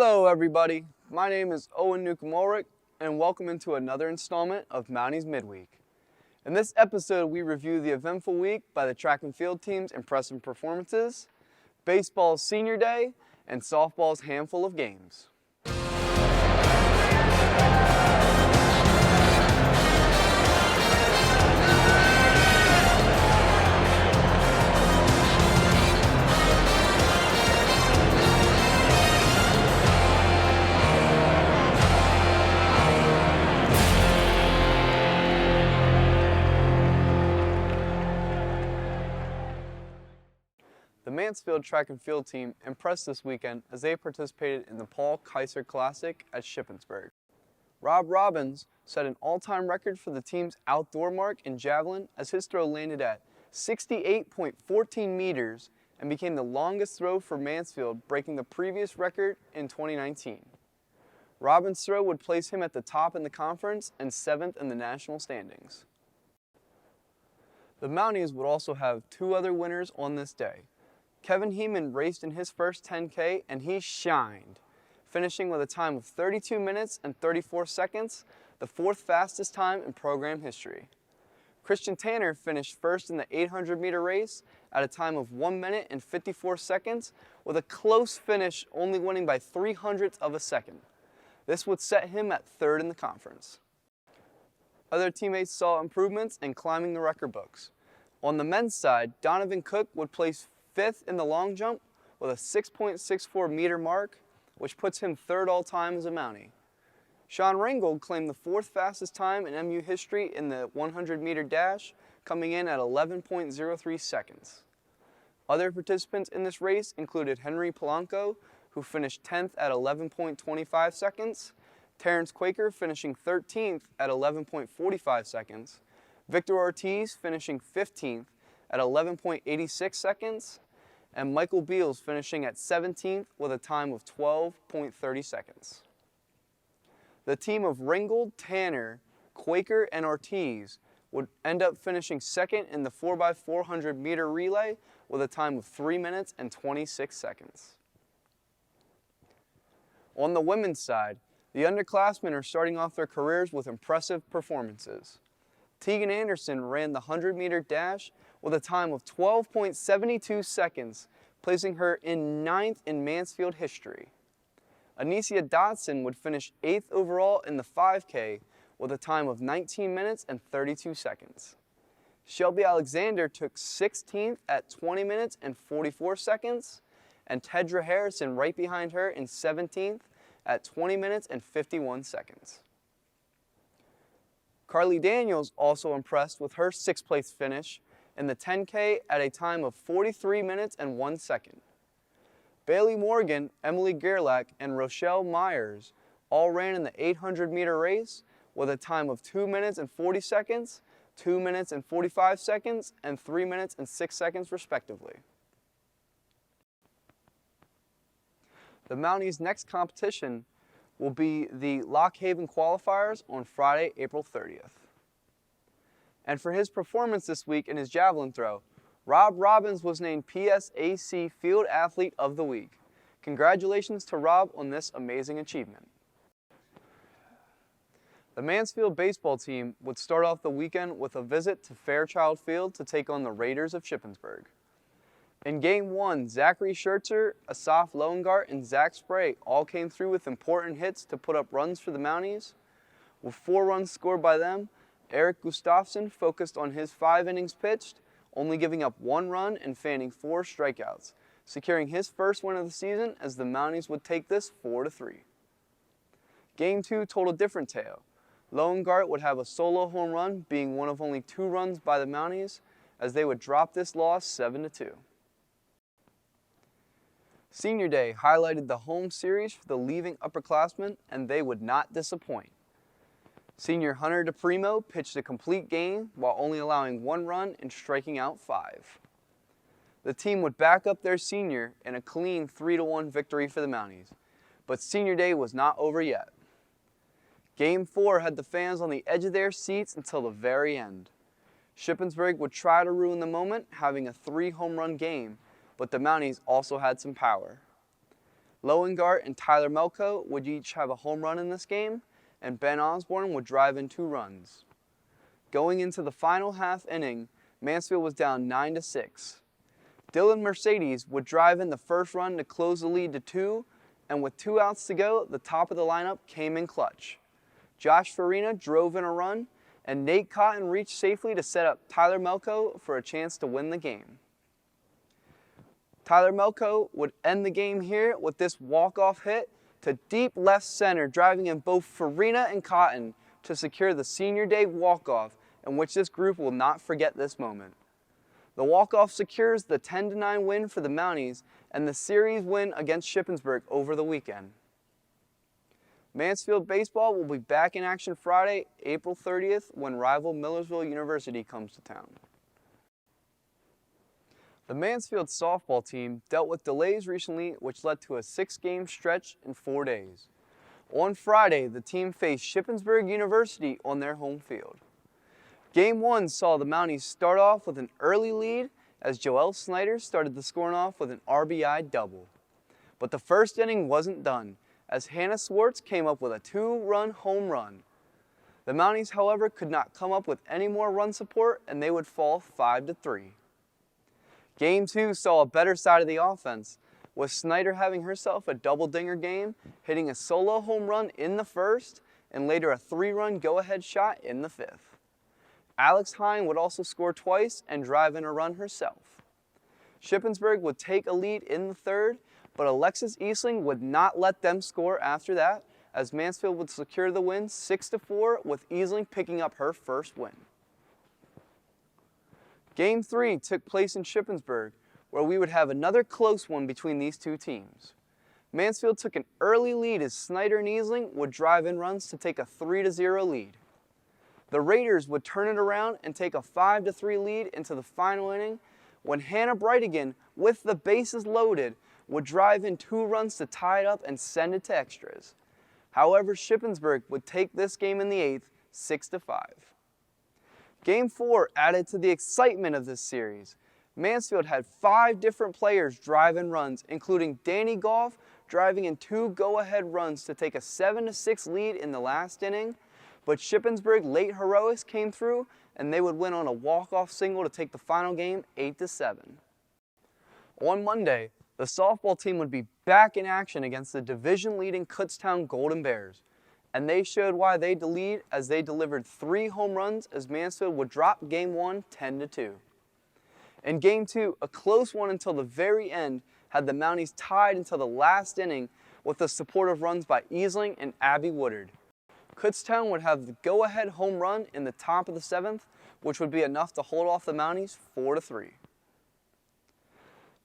Hello everybody, my name is Owen Newcomb-Ulrich and welcome into another installment of Mounties Midweek. In this episode we review the eventful week by the track and field team's impressive performances, baseball's senior day, and softball's handful of games. The Mansfield track and field team impressed this weekend as they participated in the Paul Kaiser Classic at Shippensburg. Robbins set an all-time record for the team's outdoor mark in javelin as his throw landed at 68.14 meters and became the longest throw for Mansfield, breaking the previous record in 2019. Robbins' throw would place him at the top in the conference and 7th in the national standings. The Mounties would also have two other winners on this day. Kevin Heeman raced in his first 10K and he shined, finishing with a time of 32 minutes and 34 seconds, the fourth fastest time in program history. Christian Tanner finished first in the 800-meter race at a time of 1 minute and 54 seconds with a close finish, only winning by 0.03 of a second. This would set him at third in the conference. Other teammates saw improvements in climbing the record books. On the men's side, Donovan Cook would place 5th in the long jump with a 6.64 meter mark, which puts him third all-time as a Mountie. Sean Ringgold claimed the fourth fastest time in MU history in the 100-meter dash, coming in at 11.03 seconds. Other participants in this race included Henry Polanco, who finished 10th at 11.25 seconds, Terrence Quaker finishing 13th at 11.45 seconds, Victor Ortiz finishing 15th at 11.86 seconds, and Michael Beals finishing at 17th with a time of 12.30 seconds. The team of Ringgold, Tanner, Quaker, and Ortiz would end up finishing second in the 4x400 meter relay with a time of 3 minutes and 26 seconds. On the women's side, the underclassmen are starting off their careers with impressive performances. Tegan Anderson ran the 100-meter dash with a time of 12.72 seconds, placing her in 9th in Mansfield history. Anicia Dodson would finish 8th overall in the 5K with a time of 19 minutes and 32 seconds. Shelby Alexander took 16th at 20 minutes and 44 seconds, and Tedra Harrison right behind her in 17th at 20 minutes and 51 seconds. Carly Daniels also impressed with her 6th place finish in the 10K at a time of 43 minutes and 1 second. Bailey Morgan, Emily Gerlach, and Rochelle Myers all ran in the 800-meter race with a time of 2 minutes and 40 seconds, 2 minutes and 45 seconds, and 3 minutes and 6 seconds respectively. The Mounties' next competition will be the Lock Haven qualifiers on Friday, April 30th. And for his performance this week in his javelin throw, Robbins was named PSAC Field Athlete of the Week. Congratulations to Rob on this amazing achievement. The Mansfield baseball team would start off the weekend with a visit to Fairchild Field to take on the Raiders of Shippensburg. In Game 1, Zachary Schertzer, Asaf Loengart, and Zach Spray all came through with important hits to put up runs for the Mounties. With 4 runs scored by them, Eric Gustafson focused on his 5 innings pitched, only giving up 1 run and fanning 4 strikeouts, securing his first win of the season as the Mounties would take this 4-3. Game 2 told a different tale. Loengart would have a solo home run, being one of only 2 runs by the Mounties, as they would drop this loss 7-2. Senior Day highlighted the home series for the leaving upperclassmen, and they would not disappoint. Senior Hunter DePrimo pitched a complete game while only allowing 1 run and striking out 5. The team would back up their senior in a clean 3-1 victory for the Mounties, but Senior Day was not over yet. Game 4 had the fans on the edge of their seats until the very end. Shippensburg would try to ruin the moment, having a 3 home run game, but the Mounties also had some power. Loengart and Tyler Melko would each have a home run in this game, and Ben Osborne would drive in 2 runs. Going into the final half inning, Mansfield was down 9-6. Dylan Mercedes would drive in the first run to close the lead to 2, and with 2 outs to go, the top of the lineup came in clutch. Josh Farina drove in a run, and Nate Cotton reached safely to set up Tyler Melko for a chance to win the game. Tyler Melko would end the game here with this walk-off hit to deep left center, driving in both Farina and Cotton to secure the senior day walk-off, in which this group will not forget this moment. The walk-off secures the 10-9 win for the Mounties and the series win against Shippensburg over the weekend. Mansfield baseball will be back in action Friday, April 30th, when rival Millersville University comes to town. The Mansfield softball team dealt with delays recently, which led to a 6-game stretch in 4 days. On Friday, the team faced Shippensburg University on their home field. Game 1 saw the Mounties start off with an early lead as Joel Snyder started the scoring off with an RBI double. But the first inning wasn't done, as Hannah Swartz came up with a 2-run home run. The Mounties, however, could not come up with any more run support, and they would fall 5-3. Game 2 saw a better side of the offense, with Snyder having herself a double-dinger game, hitting a solo home run in the first, and later a 3-run go-ahead shot in the 5th. Alex Hine would also score twice and drive in a run herself. Shippensburg would take a lead in the 3rd, but Alexis Eastling would not let them score after that, as Mansfield would secure the win 6-4, with Eastling picking up her first win. Game 3 took place in Shippensburg, where we would have another close one between these two teams. Mansfield took an early lead as Snyder and Eastling would drive in runs to take a 3-0 lead. The Raiders would turn it around and take a 5-3 lead into the final inning when Hannah Brightigan, with the bases loaded, would drive in 2 runs to tie it up and send it to extras. However, Shippensburg would take this game in the 8th, 6-5. Game 4 added to the excitement of this series. Mansfield had 5 different players drive in runs, including Danny Goff driving in 2 go-ahead runs to take a 7-6 lead in the last inning, but Shippensburg late heroics came through and they would win on a walk-off single to take the final game 8-7. On Monday, the softball team would be back in action against the division-leading Kutztown Golden Bears, and they showed why they'd lead as they delivered 3 home runs as Mansfield would drop Game 1 10-2. In Game 2, a close one until the very end had the Mounties tied until the last inning with the supportive runs by Eastling and Abby Woodard. Kutztown would have the go-ahead home run in the top of the 7th, which would be enough to hold off the Mounties 4-3.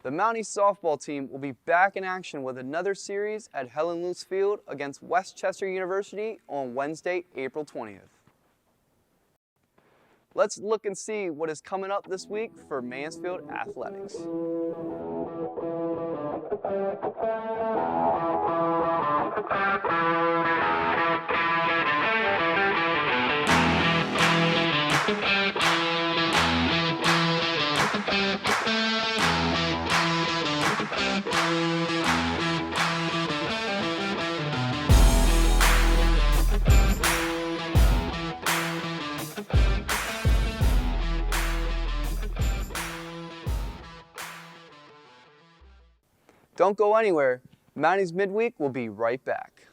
The Mounties softball team will be back in action with another series at Helen Luce Field against Westchester University on Wednesday, April 20th. Let's look and see what is coming up this week for Mansfield Athletics. Don't go anywhere. Mounties Midweek will be right back.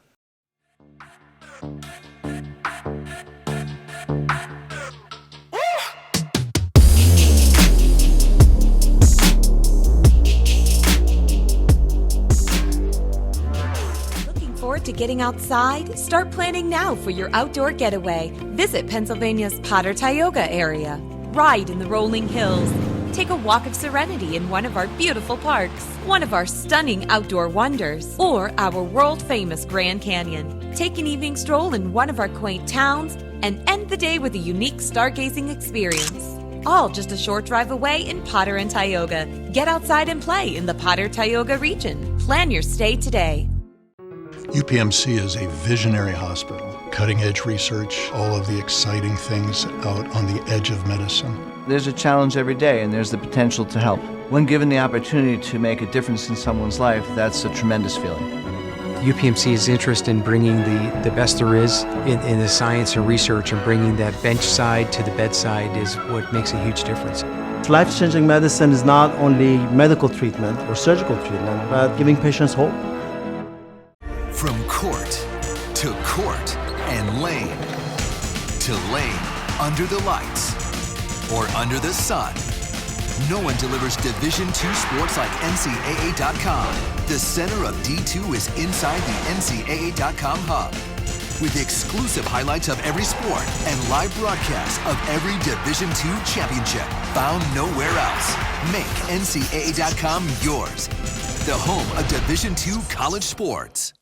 Looking forward to getting outside? Start planning now for your outdoor getaway. Visit Pennsylvania's Potter Tioga area. Ride in the rolling hills. Take a walk of serenity in one of our beautiful parks, one of our stunning outdoor wonders, or our world-famous Grand Canyon. Take an evening stroll in one of our quaint towns and end the day with a unique stargazing experience. All just a short drive away in Potter and Tioga. Get outside and play in the Potter Tioga region. Plan your stay today. UPMC is a visionary hospital. Cutting-edge research, all of the exciting things out on the edge of medicine. There's a challenge every day, and there's the potential to help. When given the opportunity to make a difference in someone's life, that's a tremendous feeling. UPMC's interest in bringing the best there is in the science and research and bringing that bench side to the bedside is what makes a huge difference. Life-changing medicine is not only medical treatment or surgical treatment, but giving patients hope. From court to court and lane to lane, under the lights or under the sun, no one delivers Division II sports like NCAA.com. The center of D2 is inside the NCAA.com hub, with exclusive highlights of every sport and live broadcasts of every Division II championship found nowhere else. Make NCAA.com yours, the home of Division II college sports.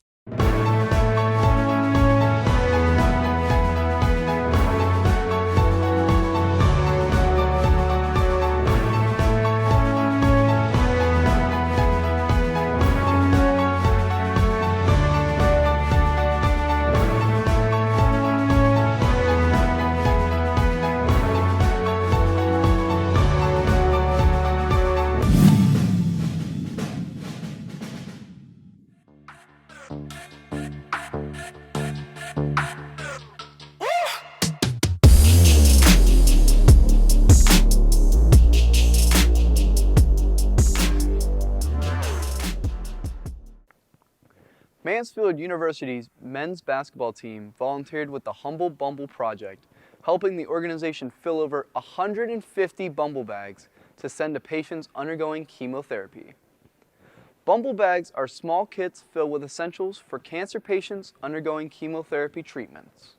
Mansfield University's men's basketball team volunteered with the Humble Bumble Project, helping the organization fill over 150 Bumble bags to send to patients undergoing chemotherapy. Bumble bags are small kits filled with essentials for cancer patients undergoing chemotherapy treatments.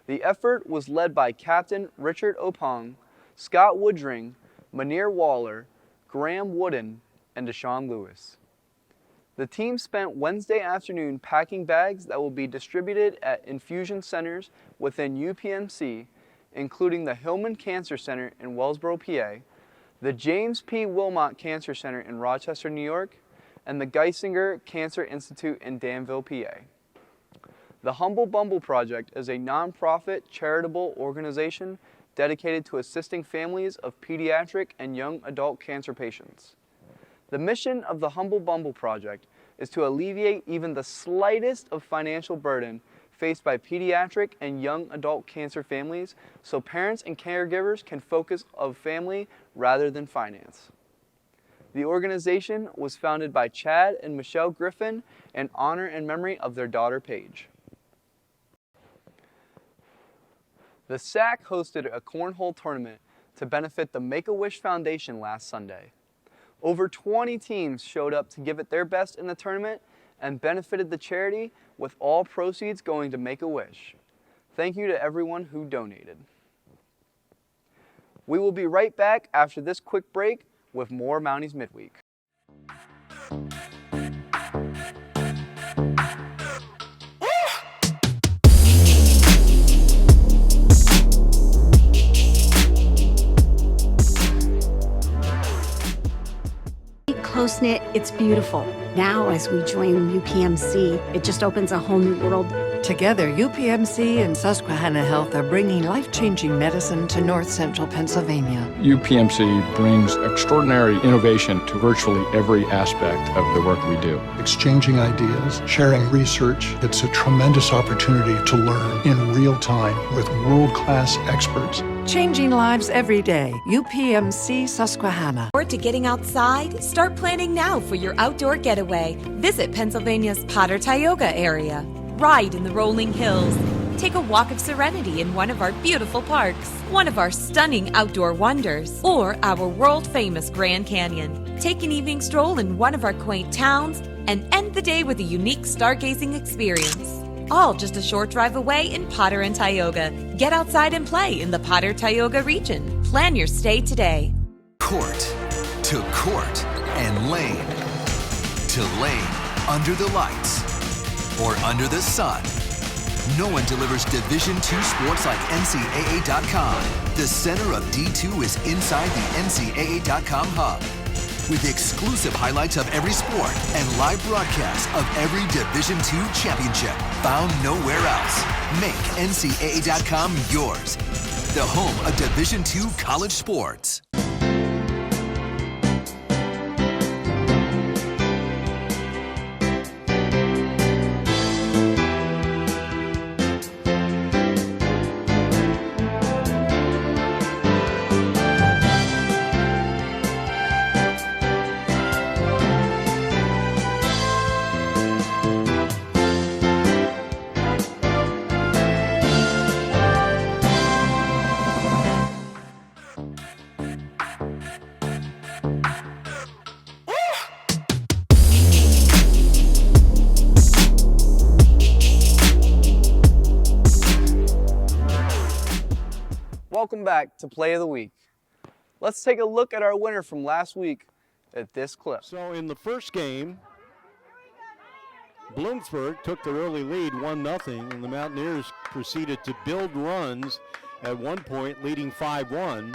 The effort was led by Captain Richard Opong, Scott Woodring, Manir Waller, Graham Wooden, and Deshaun Lewis. The team spent Wednesday afternoon packing bags that will be distributed at infusion centers within UPMC, including the Hillman Cancer Center in Wellsboro, PA, the James P. Wilmot Cancer Center in Rochester, New York, and the Geisinger Cancer Institute in Danville, PA. The Humble Bumble Project is a nonprofit charitable organization dedicated to assisting families of pediatric and young adult cancer patients. The mission of the Humble Bumble Project is to alleviate even the slightest of financial burden faced by pediatric and young adult cancer families so parents and caregivers can focus on family rather than finance. The organization was founded by Chad and Michelle Griffin in honor and memory of their daughter Paige. The SAAC hosted a cornhole tournament to benefit the Make-A-Wish Foundation last Sunday. Over 20 teams showed up to give it their best in the tournament and benefited the charity, with all proceeds going to Make-A-Wish. Thank you to everyone who donated. We will be right back after this quick break with more Mounties Midweek. Close-knit, it's beautiful. Now, as we join UPMC, it just opens a whole new world. Together, UPMC and Susquehanna Health are bringing life-changing medicine to north central Pennsylvania. UPMC brings extraordinary innovation to virtually every aspect of the work we do. Exchanging ideas, sharing research, it's a tremendous opportunity to learn in real time with world-class experts. Changing lives every day. UPMC Susquehanna. Forward to getting outside? Start planning now for your outdoor getaway. Visit Pennsylvania's Potter-Tioga area. Ride in the rolling hills. Take a walk of serenity in one of our beautiful parks, one of our stunning outdoor wonders, or our world-famous Grand Canyon. Take an evening stroll in one of our quaint towns and end the day with a unique stargazing experience. All just a short drive away in Potter and Tioga. Get outside and play in the Potter-Tioga region. Plan your stay today. Court to court and lane to lane, under the lights or under the sun. No one delivers Division II sports like NCAA.com. The center of D2 is inside the NCAA.com hub, with exclusive highlights of every sport and live broadcasts of every Division II championship found nowhere else. Make NCAA.com yours, the home of Division II college sports. welcome back to Play of the Week. Let's take a look at our winner from last week at this clip. So in the first game, Bloomsburg took their early lead 1-0, and the Mountaineers proceeded to build runs at one point, leading 5-1.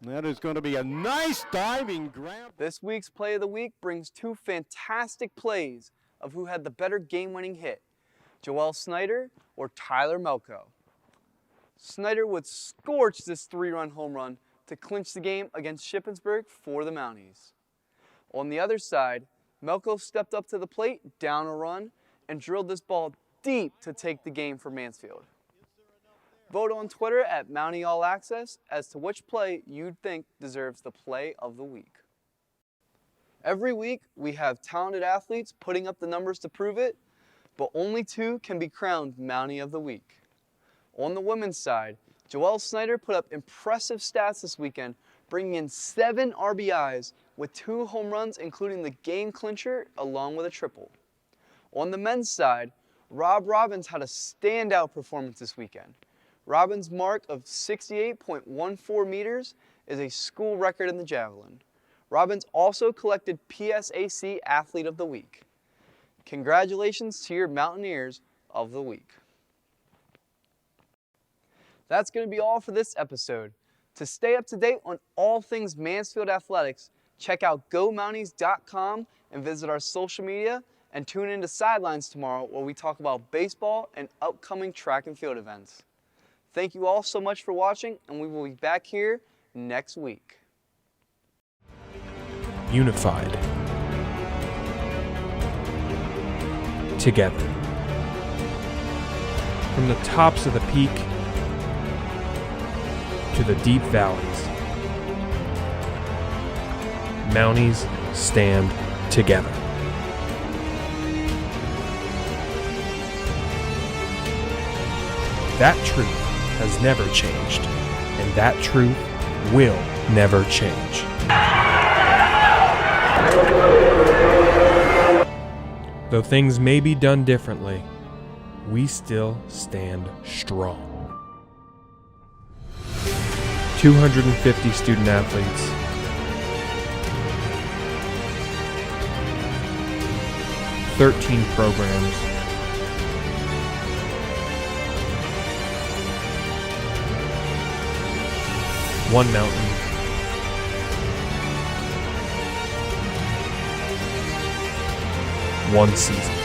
That is going to be a nice diving grab. This week's Play of the Week brings two fantastic plays of who had the better game-winning hit, Joel Snyder or Tyler Melko. Snyder would scorch this 3-run home run to clinch the game against Shippensburg for the Mounties. On the other side, Melko stepped up to the plate, down a run, and drilled this ball deep to take the game for Mansfield. Vote on Twitter at Mountie All Access as to which play you'd think deserves the Play of the Week. Every week, we have talented athletes putting up the numbers to prove it, but only two can be crowned Mountie of the Week. On the women's side, Joelle Snyder put up impressive stats this weekend, bringing in 7 RBIs with 2 home runs, including the game clincher, along with a triple. On the men's side, Robbins had a standout performance this weekend. Robbins' mark of 68.14 meters is a school record in the javelin. Robbins also collected PSAC Athlete of the Week. Congratulations to your Mountaineers of the Week. That's going to be all for this episode. To stay up to date on all things Mansfield athletics, check out GoMounties.com and visit our social media, and tune into Sidelines tomorrow where we talk about baseball and upcoming track and field events. Thank you all so much for watching, and we will be back here next week. Unified. Together. From the tops of the peak to the deep valleys, Mounties stand together. That truth has never changed, and that truth will never change. Though things may be done differently, we still stand strong. 250 student athletes, 13 programs, one mountain, one season.